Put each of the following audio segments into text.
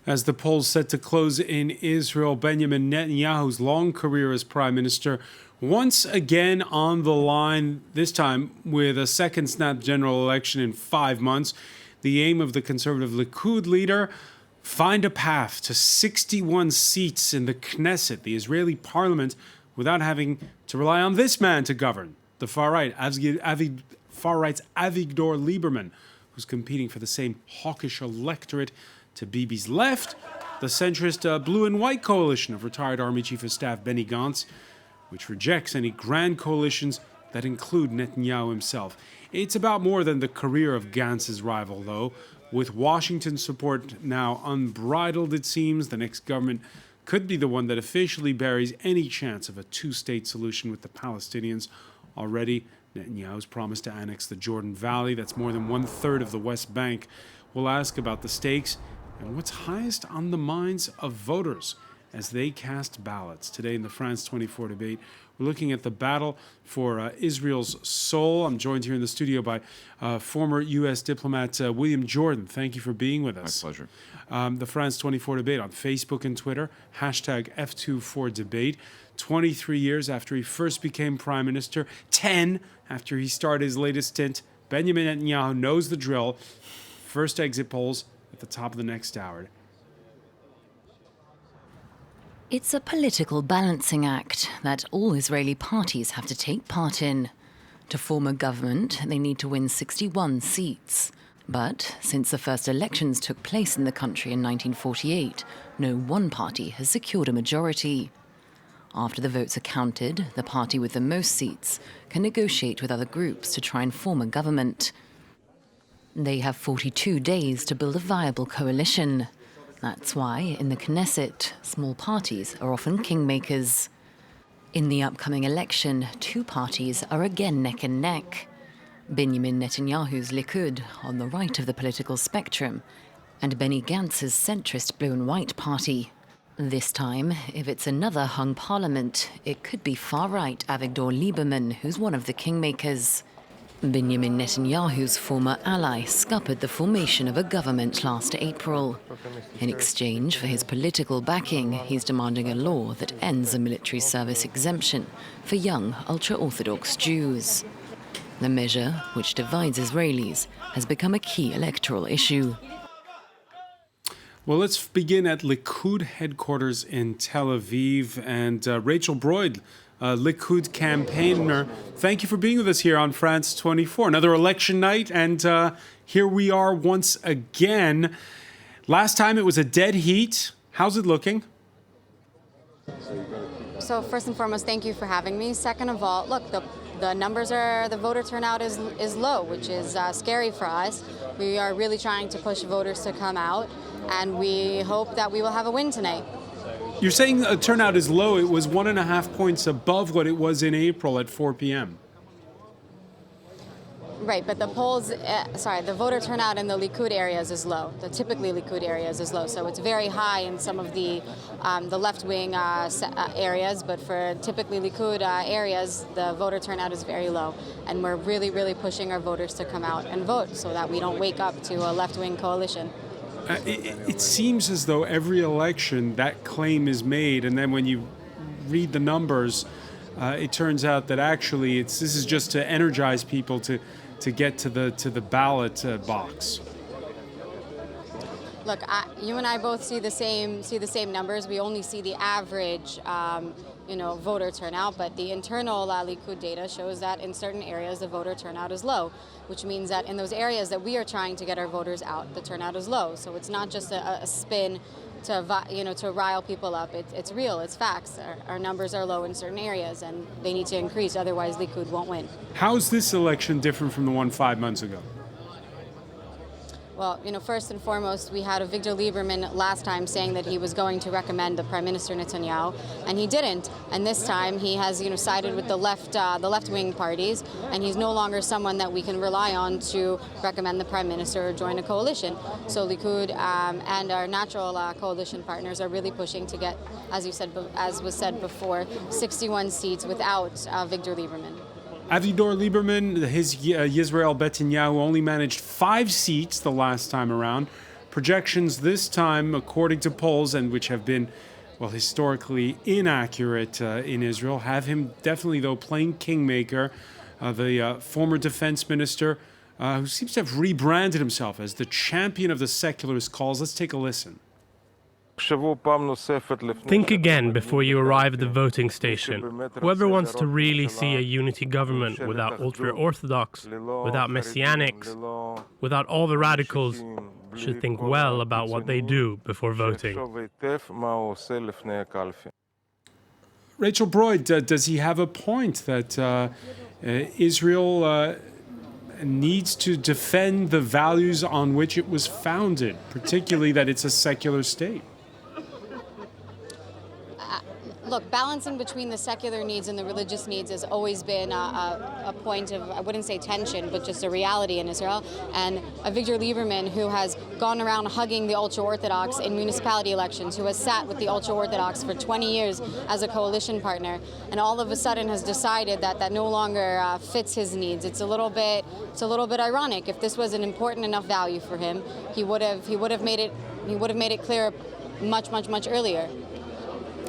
As the polls set to close in Israel, Benjamin Netanyahu's long career as prime minister once again on the line, this time with a second snap general election in 5 months. The aim of the conservative Likud leader, find a path to 61 seats in the Knesset, the Israeli parliament, without having to rely on this man to govern, the far-right's Avigdor Lieberman, who's competing for the same hawkish electorate to Bibi's left, the centrist blue and white coalition of retired Army Chief of Staff Benny Gantz, which rejects any grand coalitions that include Netanyahu himself. It's about more than the career of Gantz's rival, though. With Washington's support now unbridled, it seems, the next government could be the one that officially buries any chance of a two-state solution with the Palestinians. Already, Netanyahu's promised to annex the Jordan Valley, that's more than 1/3 of the West Bank. We'll ask about the stakes and what's highest on the minds of voters as they cast ballots. Today in the France 24 debate, we're looking at the battle for Israel's soul. I'm joined here in the studio by former U.S. diplomat William Jordan. Thank you for being with us. My pleasure. The France 24 debate on Facebook and Twitter, hashtag F24debate. 23 years after he first became prime minister, 10 after he started his latest stint, Benjamin Netanyahu knows the drill. First exit polls at the top of the next hour. It's a political balancing act that all Israeli parties have to take part in. To form a government, they need to win 61 seats. But since the first elections took place in the country in 1948, no one party has secured a majority. After the votes are counted, the party with the most seats can negotiate with other groups to try and form a government. They have 42 days to build a viable coalition. That's why, in the Knesset, small parties are often kingmakers. In the upcoming election, two parties are again neck and neck. Benjamin Netanyahu's Likud, on the right of the political spectrum, and Benny Gantz's centrist blue and white party. This time, if it's another hung parliament, it could be far-right Avigdor Lieberman, who's one of the kingmakers. Benjamin Netanyahu's former ally scuppered the formation of a government last April. In exchange for his political backing, he's demanding a law that ends a military service exemption for young ultra-Orthodox Jews. The measure, which divides Israelis, has become a key electoral issue. Well, let's begin at Likud headquarters in Tel Aviv. And Rachel Broyd, Likud campaigner, thank you for being with us here on France 24. Another election night, and here we are once again. Last time it was a dead heat. How's it looking? So first and foremost, thank you for having me. Second of all, look, the numbers are, the voter turnout is low, which is scary for us. We are really trying to push voters to come out, and we hope that we will have a win tonight. You're saying turnout is low. It was 1.5 points above what it was in April at 4 p.m. Right, but the the voter turnout in the Likud areas is low. The typically Likud areas is low, so it's very high in some of the left-wing areas, but for typically Likud areas, the voter turnout is very low. And we're really, really pushing our voters to come out and vote so that we don't wake up to a left-wing coalition. It seems as though every election that claim is made, and then when you read the numbers, it turns out that actually this is just to energize people to get to the ballot box. Look, you and I both see the same numbers. We only see the average, voter turnout, but the internal Likud data shows that in certain areas the voter turnout is low, which means that in those areas that we are trying to get our voters out, the turnout is low. So it's not just a spin to rile people up. It's real. It's facts. Our numbers are low in certain areas, and they need to increase. Otherwise, Likud won't win. How is this election different from the one 5 months ago? Well, first and foremost, we had Avigdor Lieberman last time saying that he was going to recommend the Prime Minister Netanyahu, and he didn't. And this time, he has, sided with the left-wing parties, and he's no longer someone that we can rely on to recommend the Prime Minister or join a coalition. So Likud and our natural coalition partners are really pushing to get, as was said before, 61 seats without Avigdor Lieberman. Avigdor Lieberman, his Yisrael Netanyahu only managed 5 seats the last time around. projections this time, according to polls, and which have been, well, historically inaccurate in Israel, have him definitely, though, playing kingmaker. The former defense minister, who seems to have rebranded himself as the champion of the secularist cause. Let's take a listen. Think again before you arrive at the voting station. Whoever wants to really see a unity government without ultra-Orthodox, without Messianics, without all the radicals, should think well about what they do before voting. Rachel Broyd, does he have a point that Israel needs to defend the values on which it was founded, particularly that it's a secular state? Look, balancing between the secular needs and the religious needs has always been a point of, I wouldn't say tension, but just a reality in Israel. And Avigdor Lieberman, who has gone around hugging the ultra-Orthodox in municipality elections, who has sat with the ultra-Orthodox for 20 years as a coalition partner, and all of a sudden has decided that that no longer fits his needs. It's a little bit ironic. If this was an important enough value for him, he would have made it clear much earlier.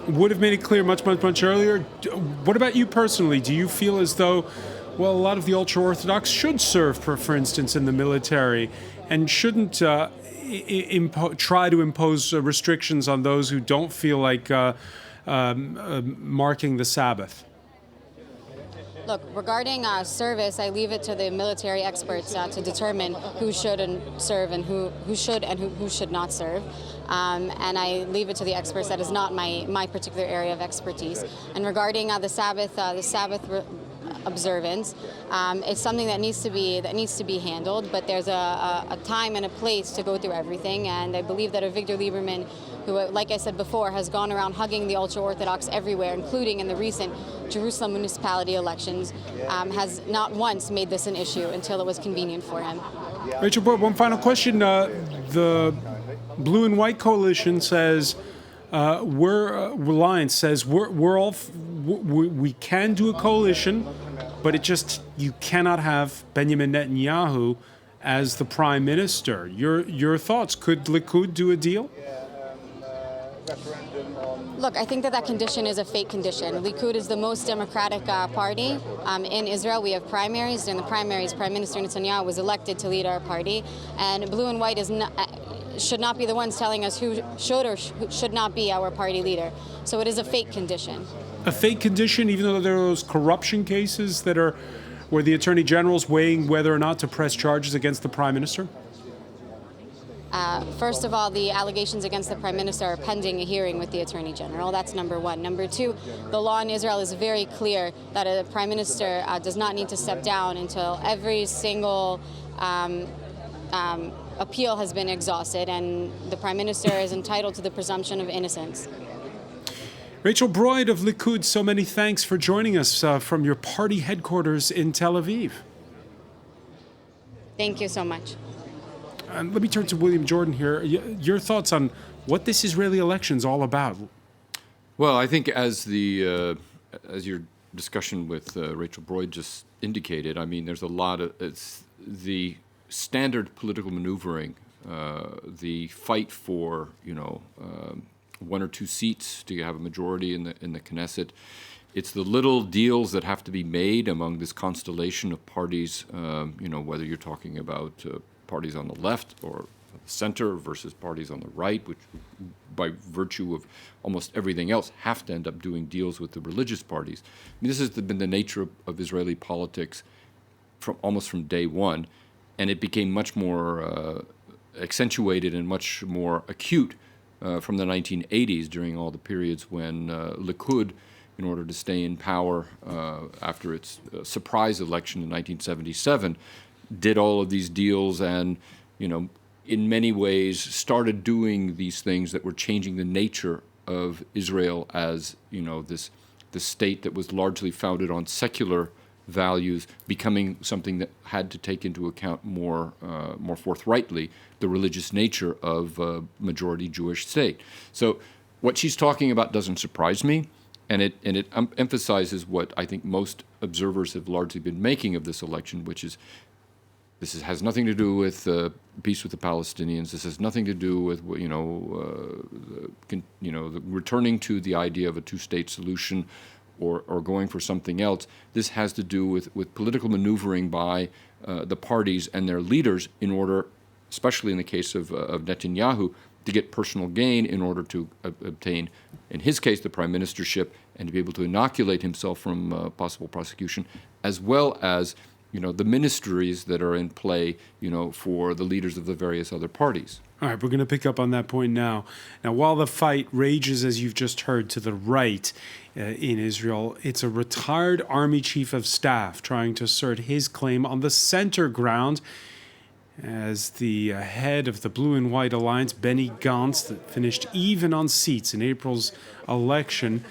Would have made it clear much earlier. What about you personally? Do you feel as though, well, a lot of the ultra-Orthodox should serve, for instance, in the military, and shouldn't try to impose restrictions on those who don't feel like marking the Sabbath? Look, regarding service, I leave it to the military experts to determine who should serve and who should and who should not serve. And I leave it to the experts. That is not my particular area of expertise. And regarding the Sabbath observance, it's something that needs to be handled. But there's a time and a place to go through everything. And I believe that Avigdor Lieberman, who, like I said before, has gone around hugging the ultra-Orthodox everywhere, including in the recent Jerusalem municipality elections, has not once made this an issue until it was convenient for him. Rachel Broyd, one final question. The Blue and White Coalition says, Reliance says, we can do a coalition, but you cannot have Benjamin Netanyahu as the prime minister. Your thoughts? Could Likud do a deal? Look, I think that condition is a fake condition. Likud is the most democratic party in Israel. We have primaries. During the primaries, Prime Minister Netanyahu was elected to lead our party. And Blue and White should not be the ones telling us who should or should not be our party leader. So it is a fake condition. A fake condition, even though there are those corruption cases that are where the Attorney General's weighing whether or not to press charges against the Prime Minister? First of all, the allegations against the Prime Minister are pending a hearing with the Attorney General. That's number one. Number two, the law in Israel is very clear that a Prime Minister does not need to step down until every single appeal has been exhausted, and the Prime Minister is entitled to the presumption of innocence. Rachel Broyd of Likud, so many thanks for joining us from your party headquarters in Tel Aviv. Thank you so much. And let me turn to William Jordan here. Your thoughts on what this Israeli election is all about? Well, I think as your discussion with Rachel Broyd just indicated, I mean, there's a lot of it's the standard political maneuvering, the fight for one or two seats to have a majority in the Knesset. It's the little deals that have to be made among this constellation of parties. Whether you're talking about parties on the left or the center versus parties on the right, which by virtue of almost everything else have to end up doing deals with the religious parties. I mean, this has been the nature of Israeli politics almost from day one, and it became much more accentuated and much more acute from the 1980s during all the periods when Likud, in order to stay in power after its surprise election in 1977, did all of these deals and, in many ways started doing these things that were changing the nature of Israel as, this state that was largely founded on secular values, becoming something that had to take into account more forthrightly the religious nature of a majority Jewish state. So what she's talking about doesn't surprise me, and it emphasizes what I think most observers have largely been making of this election, which is This has nothing to do with peace with the Palestinians. This has nothing to do with the returning to the idea of a two-state solution, or going for something else. This has to do with political maneuvering by the parties and their leaders in order, especially in the case of Netanyahu, to get personal gain in order to obtain, in his case, the prime ministership, and to be able to inoculate himself from possible prosecution, as well as the ministries that are in play, for the leaders of the various other parties. All right, we're going to pick up on that point now. Now, while the fight rages, as you've just heard, to the right in Israel, it's a retired army chief of staff trying to assert his claim on the center ground as the head of the Blue and White Alliance, Benny Gantz, that finished even on seats in April's election,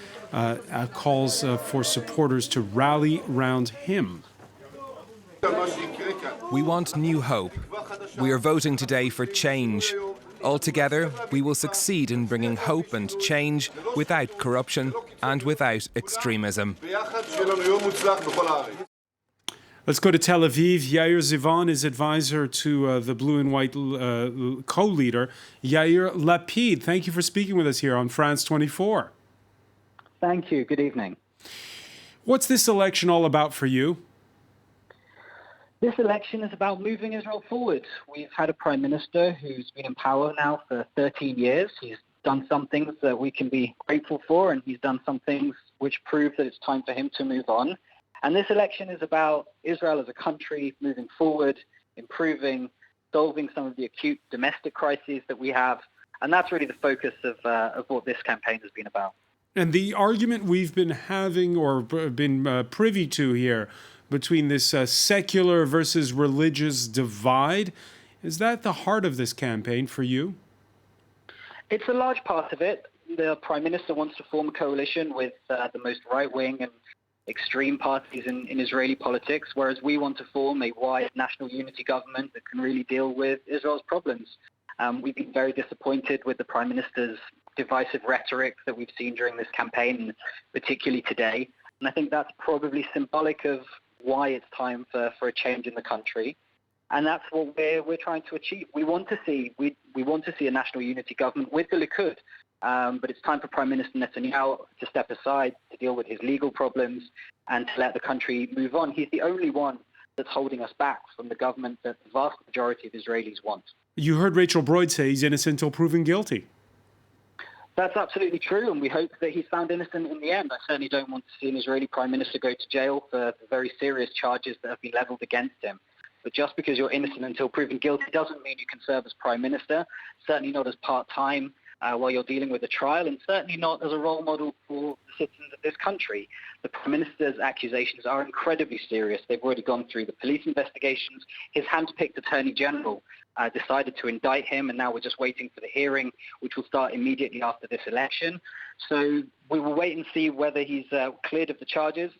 calls for supporters to rally around him. We want new hope. We are voting today for change. Altogether, we will succeed in bringing hope and change without corruption and without extremism. Let's go to Tel Aviv. Yair Zivan is advisor to the Blue and White co-leader, Yair Lapid. Thank you for speaking with us here on France 24. Thank you. Good evening. What's this election all about for you? This election is about moving Israel forward. We've had a prime minister who's been in power now for 13 years. He's done some things that we can be grateful for, and he's done some things which prove that it's time for him to move on. And this election is about Israel as a country moving forward, improving, solving some of the acute domestic crises that we have. And that's really the focus of what this campaign has been about. And the argument we've been having or been privy to here between this secular versus religious divide, is that the heart of this campaign for you? It's a large part of it. The Prime Minister wants to form a coalition with the most right-wing and extreme parties in Israeli politics, whereas we want to form a wide national unity government that can really deal with Israel's problems. We've been very disappointed with the Prime Minister's divisive rhetoric that we've seen during this campaign, particularly today. And I think that's probably symbolic of why it's time for a change in the country. And that's what we're trying to achieve. We want to see a national unity government with the Likud, but it's time for Prime Minister Netanyahu to step aside to deal with his legal problems and to let the country move on. He's the only one that's holding us back from the government that the vast majority of Israelis want. You heard Rachel Broyd say he's innocent until proven guilty. That's absolutely true, and we hope that he's found innocent in the end. I certainly don't want to see an Israeli Prime Minister go to jail for the very serious charges that have been leveled against him. But just because you're innocent until proven guilty doesn't mean you can serve as Prime Minister, certainly not as part-time while you're dealing with a trial, and certainly not as a role model for the citizens of this country. The Prime Minister's accusations are incredibly serious. They've already gone through the police investigations. His hand-picked Attorney General decided to indict him, and now we're just waiting for the hearing, which will start immediately after this election. So we will wait and see whether he's cleared of the charges.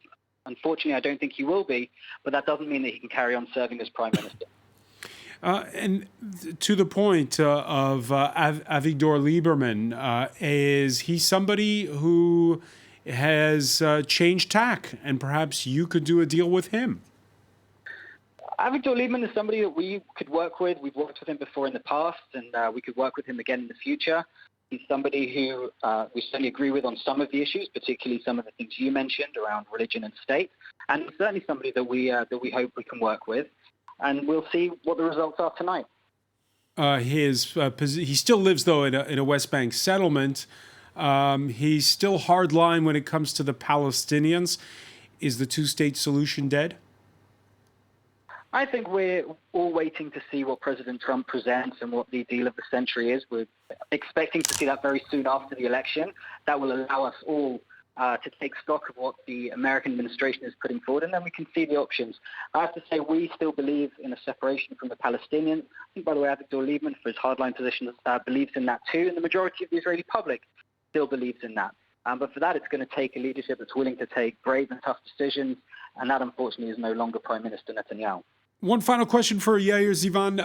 Unfortunately, I don't think he will be, but that doesn't mean that he can carry on serving as Prime Minister. And to the point of Avigdor Lieberman, is he somebody who has changed tack, and perhaps you could do a deal with him? Avigdor Lieberman is somebody that we could work with. We've worked with him before in the past, and we could work with him again in the future. He's somebody who we certainly agree with on some of the issues, particularly some of the things you mentioned around religion and state, and certainly somebody that we hope we can work with. And we'll see what the results are tonight. He still lives, though, in a West Bank settlement. He's still hardline when it comes to the Palestinians. Is the two-state solution dead? I think we're all waiting to see what President Trump presents and what the deal of the century is. We're expecting to see that very soon after the election. That will allow us all to take stock of what the American administration is putting forward, and then we can see the options. I have to say, we still believe in a separation from the Palestinians. I think, by the way, Avigdor Lieberman, for his hardline position, believes in that too, and the majority of the Israeli public still believes in that. But for that, it's going to take a leadership that's willing to take brave and tough decisions, and that, unfortunately, is no longer Prime Minister Netanyahu. One final question for Yair Zivan.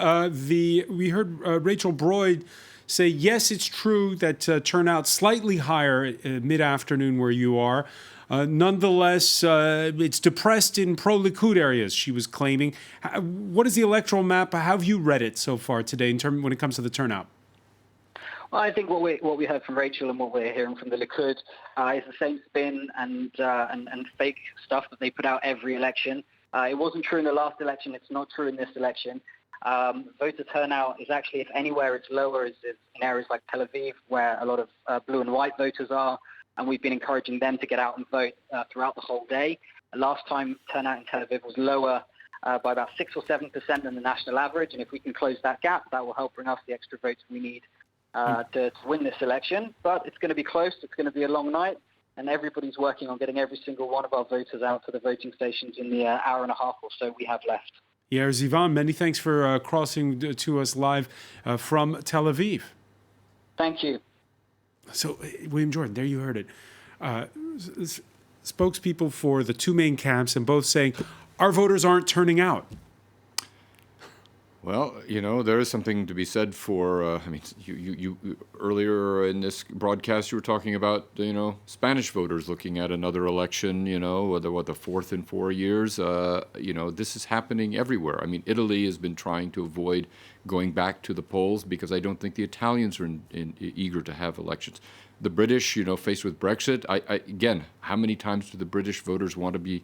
We heard Rachel Broyd say, yes, it's true that turnout slightly higher mid-afternoon where you are. Nonetheless, it's depressed in pro-Likud areas, she was claiming. What is the electoral map? How have you read it so far today when it comes to the turnout? Well, I think what we heard from Rachel and what we're hearing from the Likud is the same spin and fake stuff that they put out every election. It wasn't true in the last election. It's not true in this election. Voter turnout is actually, if anywhere, it's lower is in areas like Tel Aviv, where a lot of blue and white voters are, and we've been encouraging them to get out and vote throughout the whole day. Last time, turnout in Tel Aviv was lower by about 6 or 7% than the national average, and if we can close that gap, that will help bring us the extra votes we need to win this election. But it's going to be close. It's going to be a long night, and everybody's working on getting every single one of our voters out to the voting stations in the hour and a half or so we have left. Yair Zivan, many thanks for crossing to us live from Tel Aviv. Thank you. So, William Jordan, there you heard it. Spokespeople for the two main camps, and both saying, our voters aren't turning out. Well, there is something to be said for, you earlier in this broadcast, you were talking about, Spanish voters looking at another election, the fourth in 4 years. This is happening everywhere. I mean, Italy has been trying to avoid going back to the polls because I don't think the Italians are eager to have elections. The British, faced with Brexit, again, how many times do the British voters want to be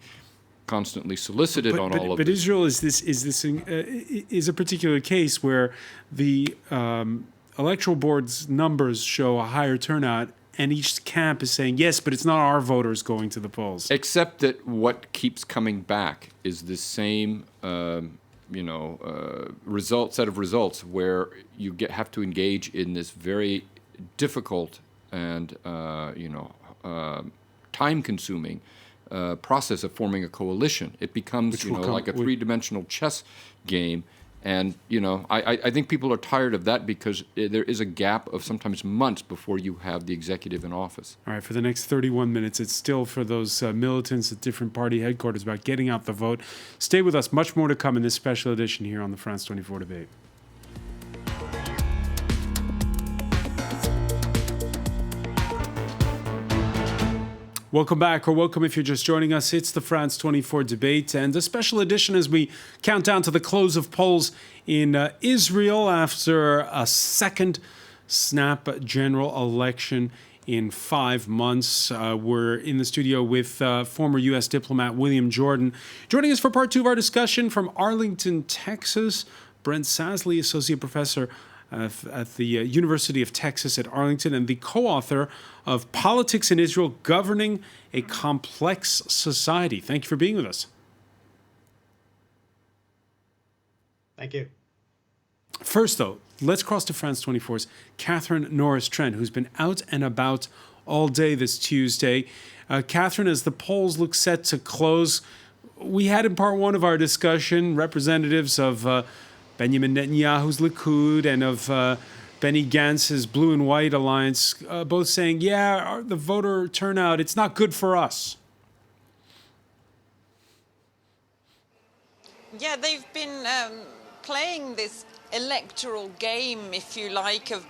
constantly solicited on all of this? But Israel is a particular case where the electoral board's numbers show a higher turnout, and each camp is saying, yes, but it's not our voters going to the polls. Except that what keeps coming back is the same, set of results where you have to engage in this very difficult and time-consuming process of forming a coalition. It becomes, like a three-dimensional chess game. And, I think people are tired of that because there is a gap of sometimes months before you have the executive in office. All right, for the next 31 minutes, it's still for those militants at different party headquarters about getting out the vote. Stay with us. Much more to come in this special edition here on the France 24 debate. Welcome back, or welcome if you're just joining us. It's the France 24 debate and a special edition as we count down to the close of polls in Israel after a second snap general election in 5 months. We're in the studio with former U.S. diplomat William Jordan. Joining us for part two of our discussion from Arlington, Texas, Brent Sasley, Associate Professor at the University of Texas at Arlington and the co-author of Politics in Israel, Governing a Complex Society. Thank you for being with us. Thank you. First, though, let's cross to France 24's Catherine Norris-Trent, who's been out and about all day this Tuesday. Catherine, as the polls look set to close, we had in part one of our discussion representatives of Benjamin Netanyahu's Likud and of Benny Gantz's Blue and White Alliance, both saying, the voter turnout, it's not good for us. Yeah, they've been playing this electoral game, if you like, of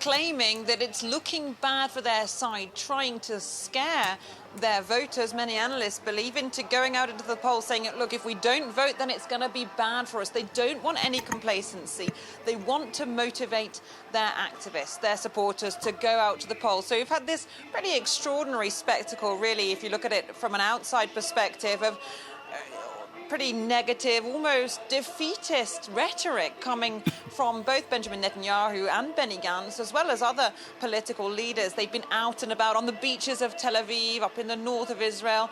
claiming that it's looking bad for their side, trying to scare their voters, many analysts believe, into going out into the polls saying, look, if we don't vote, then it's going to be bad for us. They don't want any complacency. They want to motivate their activists, their supporters, to go out to the polls. So you've had this pretty extraordinary spectacle, really, if you look at it from an outside perspective, of pretty negative, almost defeatist rhetoric coming from both Benjamin Netanyahu and Benny Gantz, as well as other political leaders. They've been out and about on the beaches of Tel Aviv, up in the north of Israel,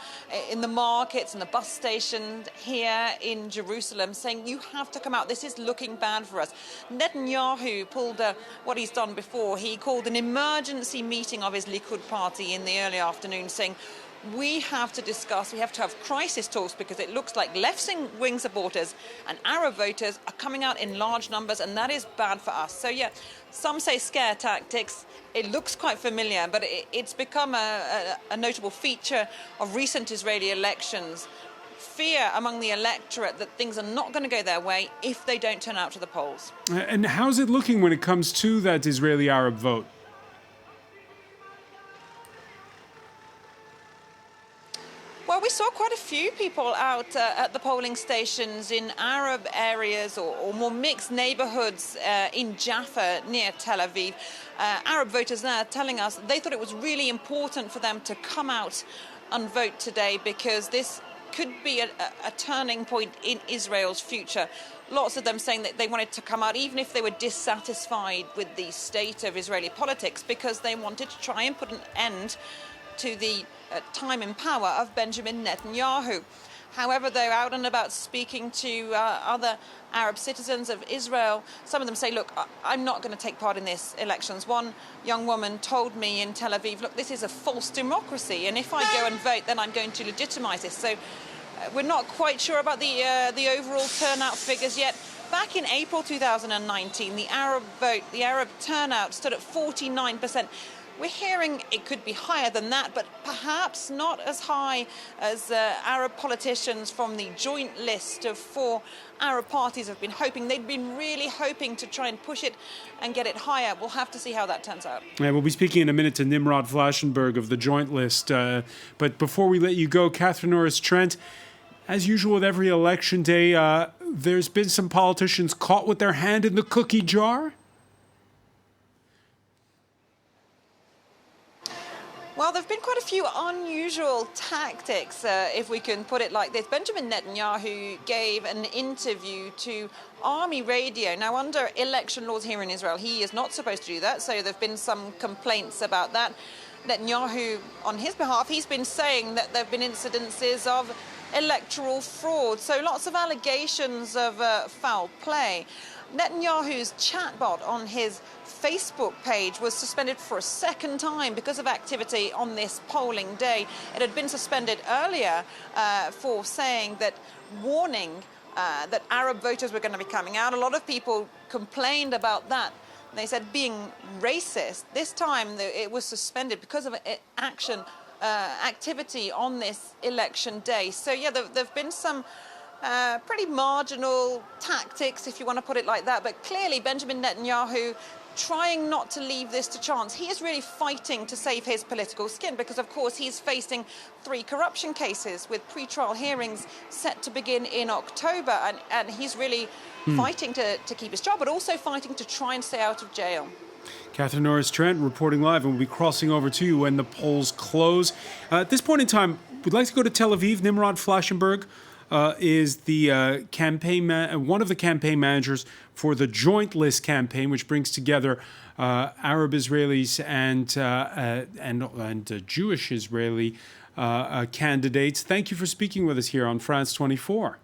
in the markets and the bus stations here in Jerusalem, saying, you have to come out. This is looking bad for us. Netanyahu pulled what he's done before. He called an emergency meeting of his Likud party in the early afternoon, saying, we have to discuss, we have to have crisis talks, because it looks like left-wing supporters and Arab voters are coming out in large numbers, and that is bad for us. So, some say scare tactics. It looks quite familiar, but it's become a notable feature of recent Israeli elections. fear among the electorate that things are not going to go their way if they don't turn out to the polls. And how's it looking when it comes to that Israeli-Arab vote? Well, we saw quite a few people out at the polling stations in Arab areas or more mixed neighborhoods in Jaffa near Tel Aviv. Arab voters there telling us they thought it was really important for them to come out and vote today because this could be a turning point in Israel's future. Lots of them saying that they wanted to come out even if they were dissatisfied with the state of Israeli politics because they wanted to try and put an end to the time in power of Benjamin Netanyahu. However, they're out and about speaking to other Arab citizens of Israel. Some of them say, look, I'm not going to take part in these elections. One young woman told me in Tel Aviv, look, this is a false democracy, and if I go and vote, then I'm going to legitimize this. So we're not quite sure about the overall turnout figures yet. Back in April 2019, the Arab vote, the Arab turnout stood at 49%. We're hearing it could be higher than that, but perhaps not as high as Arab politicians from the joint list of 4 Arab parties have been hoping. They'd been really hoping to try and push it and get it higher. We'll have to see how that turns out. Yeah, we'll be speaking in a minute to Nimrod Flaschenberg of the joint list. But before we let you go, Catherine Norris-Trent, as usual with every election day, there's been some politicians caught with their hand in the cookie jar. Well, there have been quite a few unusual tactics, if we can put it like this. Benjamin Netanyahu gave an interview to Army Radio. Now, under election laws here in Israel, he is not supposed to do that, so there have been some complaints about that. Netanyahu, on his behalf, he's been saying that there have been incidences of electoral fraud, so lots of allegations of foul play. Netanyahu's chatbot on his Facebook page was suspended for a second time because of activity on this polling day. It had been suspended earlier for saying that, warning that Arab voters were going to be coming out. A lot of people complained about that. They said being racist. This time it was suspended because of activity on this election day. So yeah, there have been some pretty marginal tactics, if you want to put it like that. But clearly Benjamin Netanyahu trying not to leave this to chance. He is really fighting to save his political skin because, of course, he's facing 3 corruption cases with pre-trial hearings set to begin in October. And he's really fighting to keep his job, but also fighting to try and stay out of jail. Catherine Norris-Trent reporting live, and we'll be crossing over to you when the polls close. At this point in time, we'd like to go to Tel Aviv. Nimrod Flaschenberg is the one of the campaign managers for the Joint List campaign, which brings together Arab Israelis and Jewish Israeli candidates. Thank you for speaking with us here on France 24.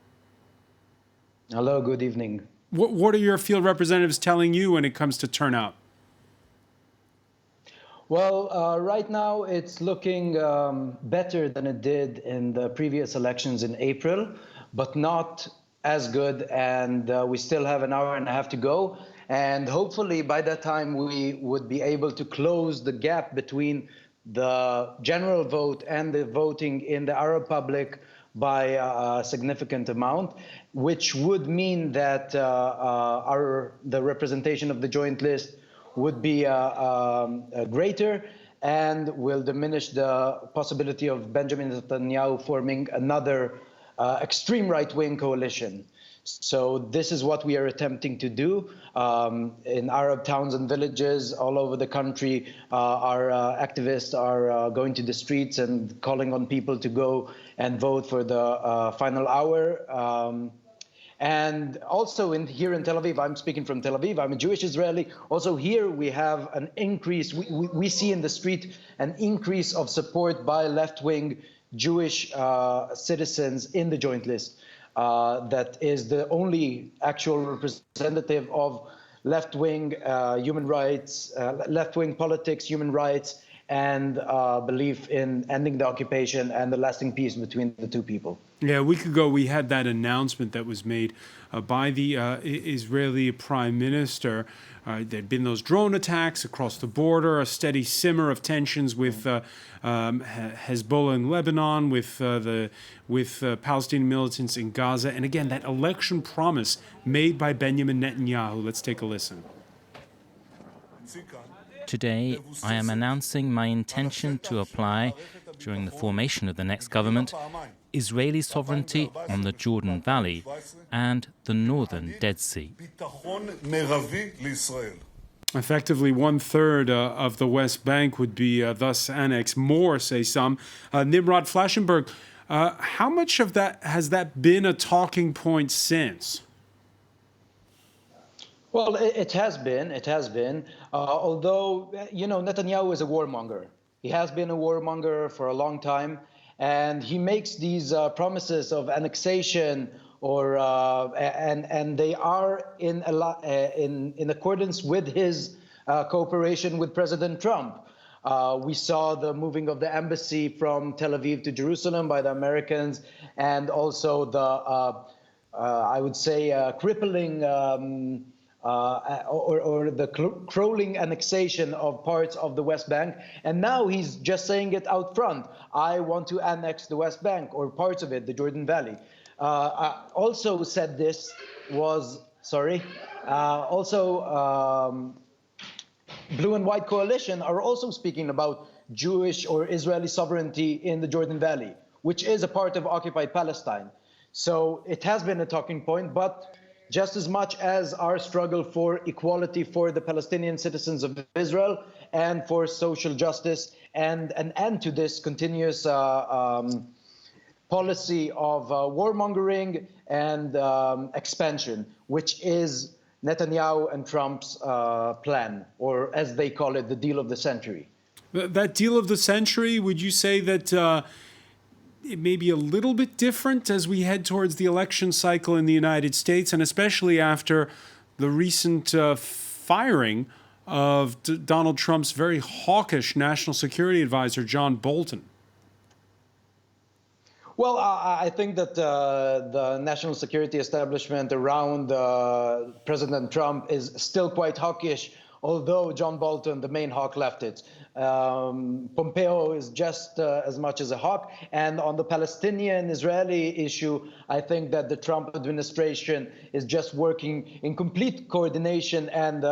Hello, good evening. What are your field representatives telling you when it comes to turnout? Well, right now it's looking better than it did in the previous elections in April, but not as good. And we still have an hour and a half to go. And hopefully by that time we would be able to close the gap between the general vote and the voting in the Arab public by a significant amount, which would mean that the representation of the joint list would be greater and will diminish the possibility of Benjamin Netanyahu forming another extreme right-wing coalition. So this is what we are attempting to do in Arab towns and villages all over the country. Our activists are going to the streets and calling on people to go and vote for the final hour. And also here in Tel Aviv, I'm speaking from Tel Aviv, I'm a Jewish Israeli. Also here we have an increase, we see in the street an increase of support by left-wing Jewish citizens in the joint list. That is the only actual representative of left-wing human rights, left-wing politics, human rights, and belief in ending the occupation and the lasting peace between the two people. Yeah, a week ago we had that announcement that was made by the Israeli Prime Minister. There'd been those drone attacks across the border, a steady simmer of tensions with Hezbollah in Lebanon, with Palestinian militants in Gaza, and again that election promise made by Benjamin Netanyahu. Let's take a listen. Today, I am announcing my intention to apply, during the formation of the next government, Israeli sovereignty on the Jordan Valley and the northern Dead Sea. Effectively, 1/3 of the West Bank would be thus annexed. More, say some. Nimrod Flaschenberg, how much of that has that been a talking point since? Well, it has been. It has been. Although, Netanyahu is a warmonger. He has been a warmonger for a long time, and he makes these promises of annexation, and they are in accordance with his cooperation with President Trump. We saw the moving of the embassy from Tel Aviv to Jerusalem by the Americans, and also I would say, crippling or the crawling annexation of parts of the West Bank. And now he's just saying it out front. I want to annex the West Bank or parts of it, the Jordan Valley. Also said this was, Blue and White Coalition are also speaking about Jewish or Israeli sovereignty in the Jordan Valley, which is a part of occupied Palestine. So it has been a talking point, but just as much as our struggle for equality for the Palestinian citizens of Israel and for social justice and an end to this continuous policy of warmongering and expansion, which is Netanyahu and Trump's plan, or as they call it, the deal of the century. That deal of the century, would you say that it may be a little bit different as we head towards the election cycle in the United States, and especially after the recent firing of Donald Trump's very hawkish national security advisor, John Bolton? Well, I think that the national security establishment around President Trump is still quite hawkish, although John Bolton, the main hawk, left it. Pompeo is just as much as a hawk. And on the Palestinian-Israeli issue, I think that the Trump administration is just working in complete coordination and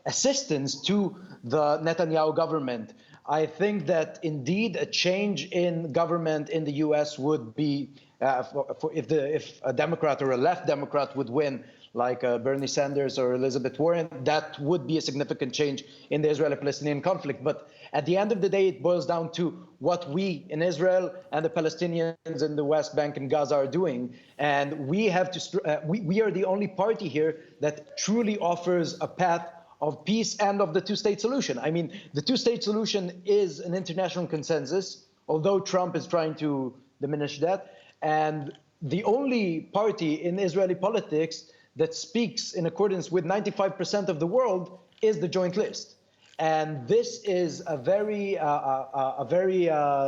assistance to the Netanyahu government. I think that indeed a change in government in the U.S. would be, if a Democrat or a left Democrat would win, like Bernie Sanders or Elizabeth Warren, that would be a significant change in the Israeli-Palestinian conflict. But at the end of the day, it boils down to what we in Israel and the Palestinians in the West Bank and Gaza are doing. And we have to, we are the only party here that truly offers a path of peace and of the two-state solution. I mean, the two-state solution is an international consensus, although Trump is trying to diminish that. And the only party in Israeli politics that speaks in accordance with 95% of the world is the Joint List. And this is a very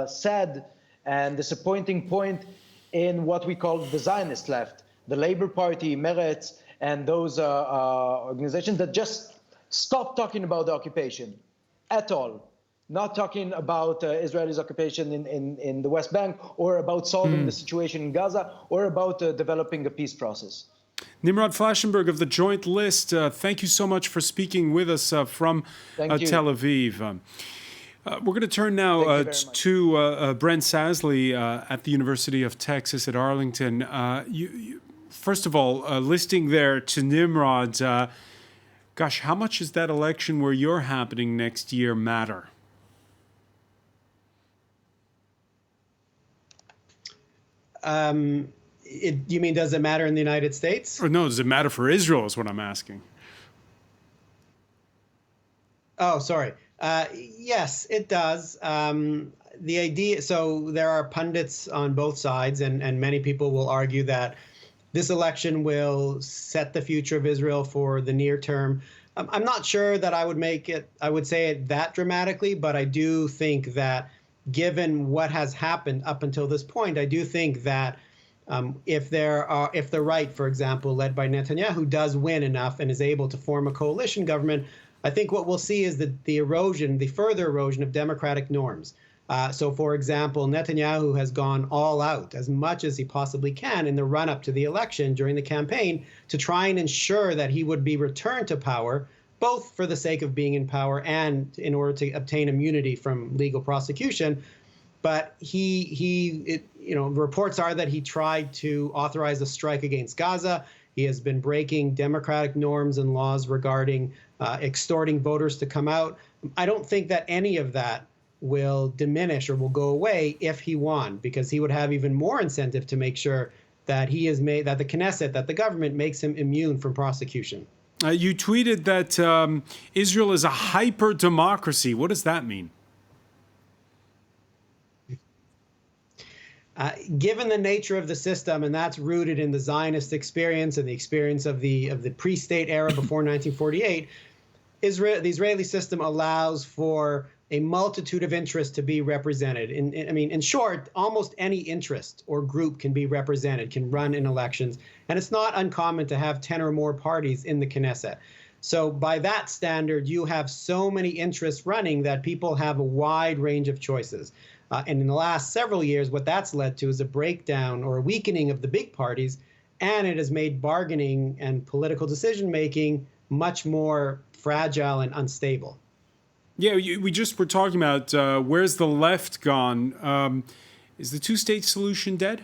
sad and disappointing point in what we call the Zionist left, the Labour Party, Meretz, and those organizations that just stop talking about the occupation at all, not talking about Israel's occupation in the West Bank, or about solving the situation in Gaza, or about developing a peace process. Nimrod Flaschenberg of the Joint List, thank you so much for speaking with us from Tel Aviv. We're going to turn now to Brent Sasley at the University of Texas at Arlington. First of all, listing there to Nimrod, gosh, how much does that election where you're happening next year matter? You mean, does it matter in the United States? Or no, does it matter for Israel is what I'm asking. Oh, sorry. Yes, it does. The idea, so there are pundits on both sides, and many people will argue that this election will set the future of Israel for the near term. I'm not sure that I would say it that dramatically, but I do think that given what has happened up until this point, I do think that if the right, for example, led by Netanyahu, does win enough and is able to form a coalition government, I think what we'll see is the further erosion of democratic norms. So, for example, Netanyahu has gone all out as much as he possibly can in the run-up to the election during the campaign to try and ensure that he would be returned to power, both for the sake of being in power and in order to obtain immunity from legal prosecution. But reports are that he tried to authorize a strike against Gaza. He has been breaking democratic norms and laws regarding extorting voters to come out. I don't think that any of that will diminish or will go away if he won, because he would have even more incentive to make sure that that the Knesset, that the government makes him immune from prosecution. You tweeted that Israel is a hyper-democracy. What does that mean? Given the nature of the system, and that's rooted in the Zionist experience and the experience of the pre-state era before 1948, the Israeli system allows for a multitude of interests to be represented. In short, almost any interest or group can be represented, can run in elections, and it's not uncommon to have 10 or more parties in the Knesset. So by that standard, you have so many interests running that people have a wide range of choices. And in the last several years, what that's led to is a breakdown or a weakening of the big parties, and it has made bargaining and political decision-making much more fragile and unstable. Yeah, we just were talking about where's the left gone? Is the two-state solution dead?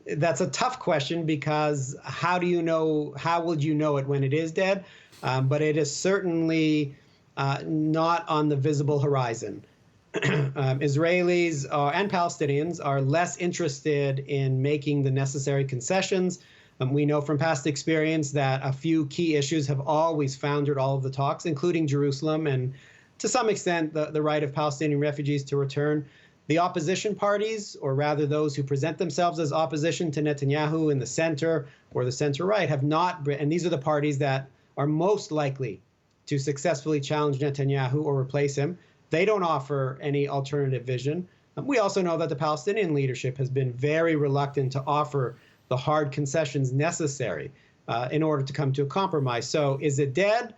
That's a tough question, because how would you know it when it is dead? But it is certainly not on the visible horizon. Israelis and Palestinians are less interested in making the necessary concessions. We know from past experience that a few key issues have always foundered all of the talks, including Jerusalem and, to some extent, the right of Palestinian refugees to return. The opposition parties, or rather those who present themselves as opposition to Netanyahu in the center or the center-right, have not, and these are the parties that are most likely to successfully challenge Netanyahu or replace him. They don't offer any alternative vision. We also know that the Palestinian leadership has been very reluctant to offer the hard concessions necessary in order to come to a compromise. So is it dead?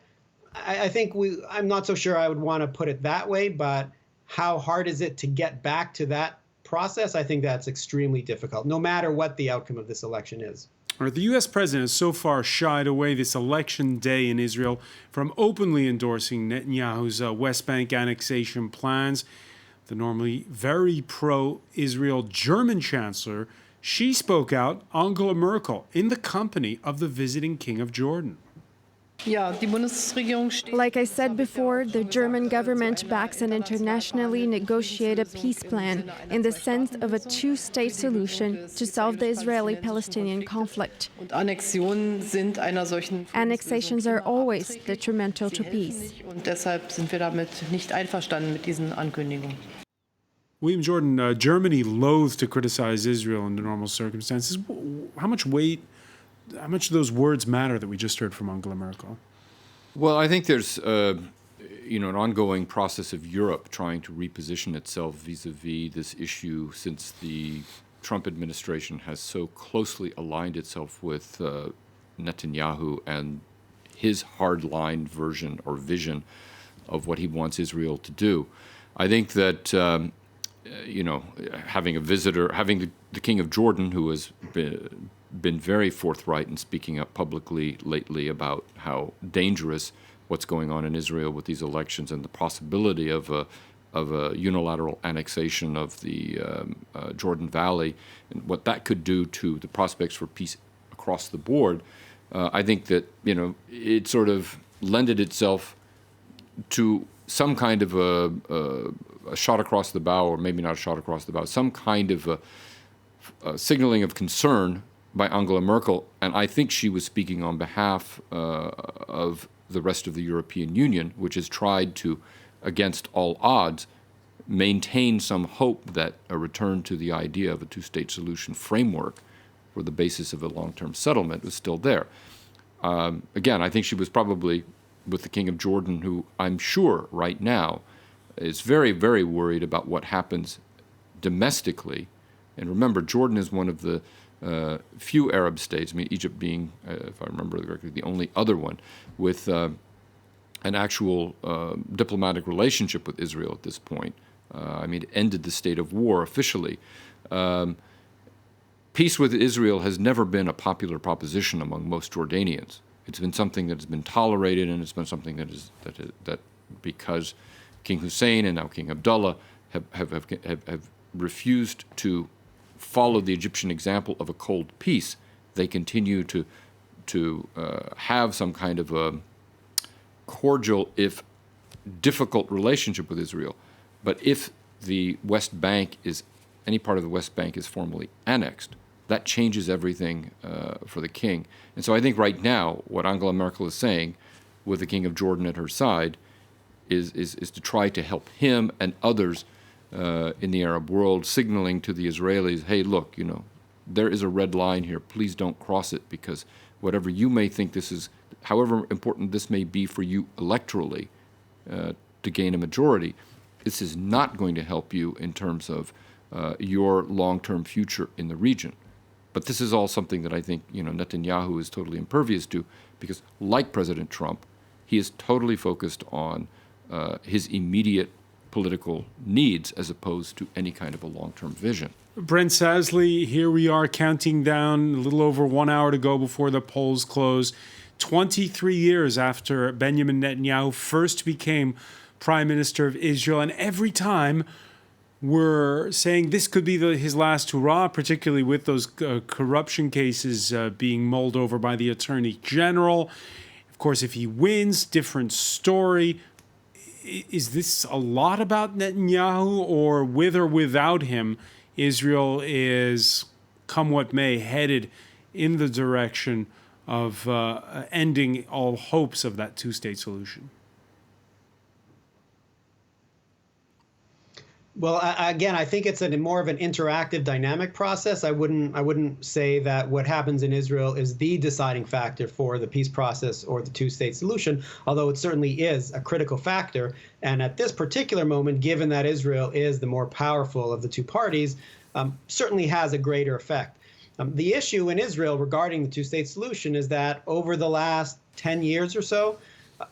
I think I'm not so sure I would want to put it that way, but how hard is it to get back to that process? I think that's extremely difficult, no matter what the outcome of this election is. The U.S. president has so far shied away this election day in Israel from openly endorsing Netanyahu's West Bank annexation plans. The normally very pro-Israel German chancellor, she spoke out, Angela Merkel, in the company of the visiting King of Jordan. Like I said before, the German government backs an internationally negotiated peace plan in the sense of a two-state solution to solve the Israeli-Palestinian conflict. Annexations are always detrimental to peace. William Jordan, Germany loathes to criticize Israel under normal circumstances. How much do those words matter that we just heard from Angela Merkel? Well, I think there's an ongoing process of Europe trying to reposition itself vis-a-vis this issue, since the Trump administration has so closely aligned itself with Netanyahu and his hard-line version or vision of what he wants Israel to do. I think that having the King of Jordan, who has been very forthright in speaking up publicly lately about how dangerous what's going on in Israel with these elections and the possibility of a unilateral annexation of the Jordan Valley and what that could do to the prospects for peace across the board. I think that it sort of lended itself to some kind of a shot across the bow, or maybe not a shot across the bow, some kind of a signaling of concern by Angela Merkel, and I think she was speaking on behalf of the rest of the European Union, which has tried to, against all odds, maintain some hope that a return to the idea of a two-state solution framework were the basis of a long-term settlement was still there. Again, I think she was probably with the King of Jordan, who I'm sure right now is very, very worried about what happens domestically. And remember, Jordan is one of the few Arab states, I mean, Egypt being, if I remember correctly, the only other one, with an actual diplomatic relationship with Israel at this point. I mean, it ended the state of war officially. Peace with Israel has never been a popular proposition among most Jordanians. It's been something that has been tolerated, and it's been something that because King Hussein and now King Abdullah have refused to follow the Egyptian example of a cold peace, they continue to have some kind of a cordial, if difficult, relationship with Israel. But if the West Bank any part of the West Bank is formally annexed, that changes everything for the king. And so I think right now what Angela Merkel is saying, with the King of Jordan at her side, is to try to help him and others in the Arab world, signaling to the Israelis, hey, look, there is a red line here. Please don't cross it, because whatever you may think this is, however important this may be for you electorally to gain a majority, this is not going to help you in terms of your long-term future in the region. But this is all something that I think Netanyahu is totally impervious to, because like President Trump, he is totally focused on his immediate political needs as opposed to any kind of a long-term vision. Brent Sasley, here we are counting down a little over 1 hour to go before the polls close. 23 years after Benjamin Netanyahu first became Prime Minister of Israel, and every time we're saying this could be his last hurrah, particularly with those corruption cases being mulled over by the Attorney General. Of course, if he wins, different story. Is this a lot about Netanyahu, or with or without him, Israel is, come what may, headed in the direction of ending all hopes of that two-state solution? Well, again, I think it's more of an interactive, dynamic process. I wouldn't say that what happens in Israel is the deciding factor for the peace process or the two-state solution, although it certainly is a critical factor. And at this particular moment, given that Israel is the more powerful of the two parties, certainly has a greater effect. The issue in Israel regarding the two-state solution is that over the last 10 years or so,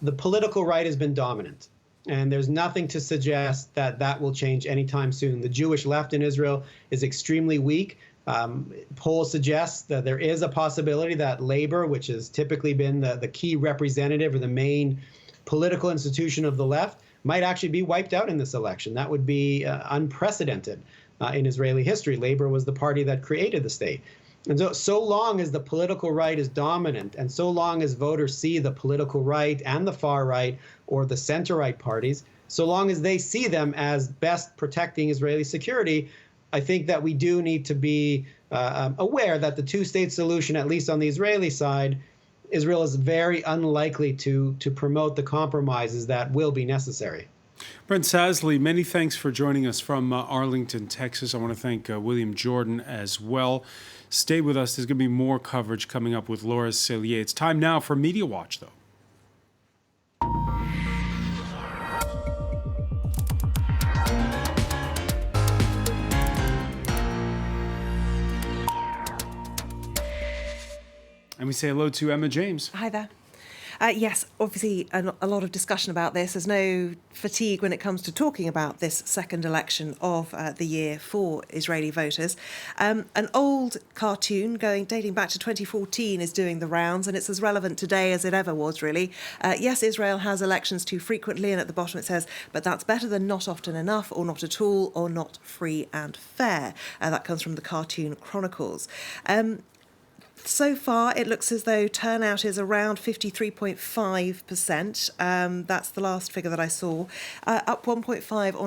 the political right has been dominant. And there's nothing to suggest that that will change anytime soon. The Jewish left in Israel is extremely weak. Polls suggest that there is a possibility that labor, which has typically been the key representative or the main political institution of the left, might actually be wiped out in this election. That would be unprecedented in Israeli history. Labor was the party that created the state. And so long as the political right is dominant, and so long as voters see the political right and the far right or the center-right parties, so long as they see them as best protecting Israeli security, I think that we do need to be aware that the two-state solution, at least on the Israeli side, Israel is very unlikely to promote the compromises that will be necessary. Brent Sasley, many thanks for joining us from Arlington, Texas. I want to thank William Jordan as well. Stay with us. There's going to be more coverage coming up with Laura Cellier. It's time now for Media Watch, though. And we say hello to Emma James. Hi there. Yes, obviously a lot of discussion about this. There's no fatigue when it comes to talking about this second election of the year for Israeli voters. An old cartoon dating back to 2014 is doing the rounds, and it's as relevant today as it ever was, really. Yes, Israel has elections too frequently, and at the bottom it says, but that's better than not often enough, or not at all, or not free and fair. That comes from the Cartoon Chronicles. So far, it looks as though turnout is around 53.5%. That's the last figure that I saw. Up 1.5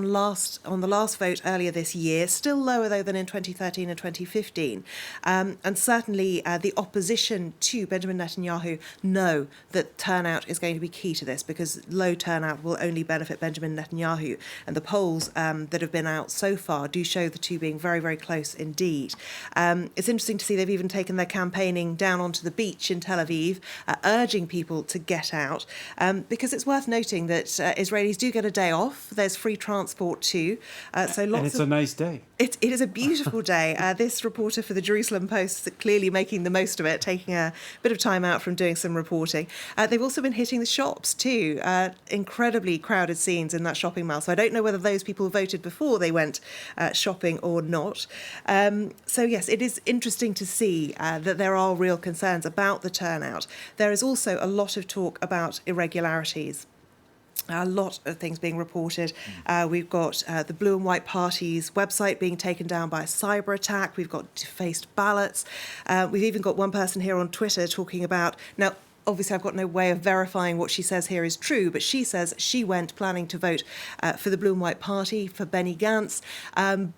on the last vote earlier this year. Still lower, though, than in 2013 and 2015. And certainly the opposition to Benjamin Netanyahu know that turnout is going to be key to this, because low turnout will only benefit Benjamin Netanyahu. And the polls that have been out so far do show the two being very, very close indeed. It's interesting to see they've even taken their campaigning down onto the beach in Tel Aviv, urging people to get out, because it's worth noting that Israelis do get a day off. There's free transport too. And it's a nice day. It is a beautiful day. This reporter for the Jerusalem Post is clearly making the most of it, taking a bit of time out from doing some reporting. They've also been hitting the shops too. Incredibly crowded scenes in that shopping mall. So I don't know whether those people voted before they went shopping or not. So yes, it is interesting to see that there are real concerns about the turnout. There is also a lot of talk about irregularities. A lot of things being reported. We've got the Blue and White Party's website being taken down by a cyber attack. We've got defaced ballots. We've even got one person here on Twitter talking about... Now, obviously, I've got no way of verifying what she says here is true, but she says she went planning to vote for the Blue and White Party, for Benny Gantz,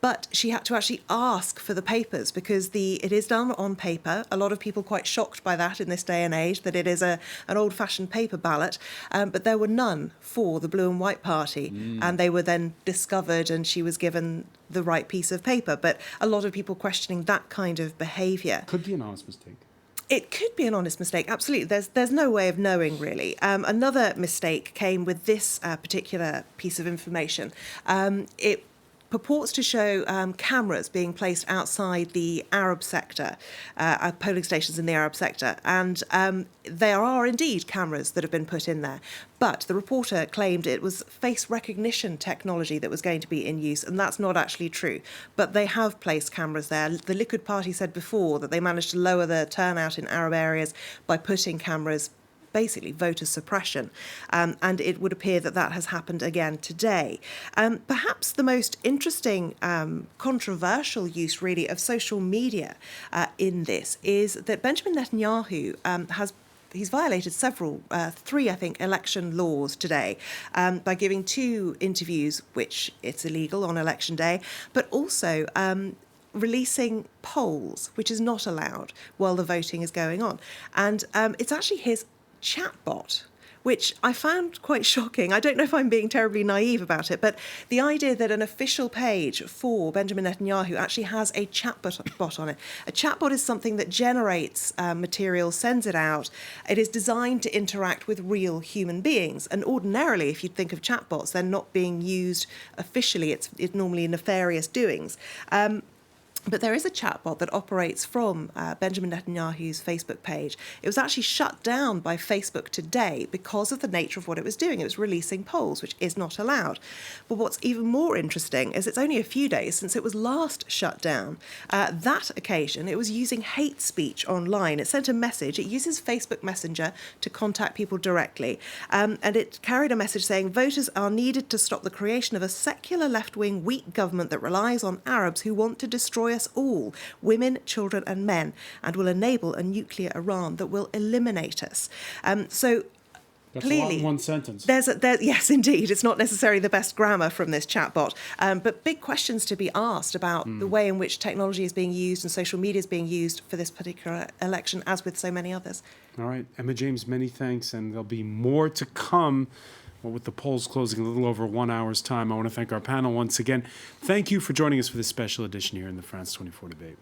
but she had to actually ask for the papers because it is done on paper. A lot of people quite shocked by that in this day and age, that it is an old-fashioned paper ballot, but there were none for the Blue and White Party, and they were then discovered and she was given the right piece of paper. But a lot of people questioning that kind of behaviour. Could be an honest mistake. It could be an honest mistake, absolutely. There's no way of knowing, really. Another mistake came with this particular piece of information. It purports to show cameras being placed outside the Arab sector, polling stations in the Arab sector, and there are indeed cameras that have been put in there. But the reporter claimed it was face recognition technology that was going to be in use, and that's not actually true. But they have placed cameras there. The Likud party said before that they managed to lower the turnout in Arab areas by putting cameras, basically voter suppression, and it would appear that that has happened again today. Perhaps the most interesting, controversial use, really, of social media in this is that Benjamin Netanyahu he's violated three, I think, election laws today by giving 2 interviews, which it's illegal on election day, but also releasing polls, which is not allowed while the voting is going on. And it's actually his chatbot, which I found quite shocking. I don't know if I'm being terribly naive about it, but the idea that an official page for Benjamin Netanyahu actually has a chatbot on it. A chatbot is something that generates material, sends it out. It is designed to interact with real human beings. And ordinarily, if you think of chatbots, they're not being used officially. It's normally nefarious doings. But there is a chatbot that operates from Benjamin Netanyahu's Facebook page. It was actually shut down by Facebook today because of the nature of what it was doing. It was releasing polls, which is not allowed. But what's even more interesting is it's only a few days since it was last shut down. That occasion, it was using hate speech online. It sent a message. It uses Facebook Messenger to contact people directly. And it carried a message saying, voters are needed to stop the creation of a secular left-wing weak government that relies on Arabs who want to destroy us all, women, children and men, and will enable a nuclear Iran that will eliminate us. So that's clearly, a lot in one sentence. Yes, indeed. It's not necessarily the best grammar from this chatbot, but big questions to be asked about the way in which technology is being used and social media is being used for this particular election, as with so many others. All right, Emma James, many thanks, and there'll be more to come. Well, with the polls closing in a little over 1 hour's time, I want to thank our panel once again. Thank you for joining us for this special edition here in the France 24 debate.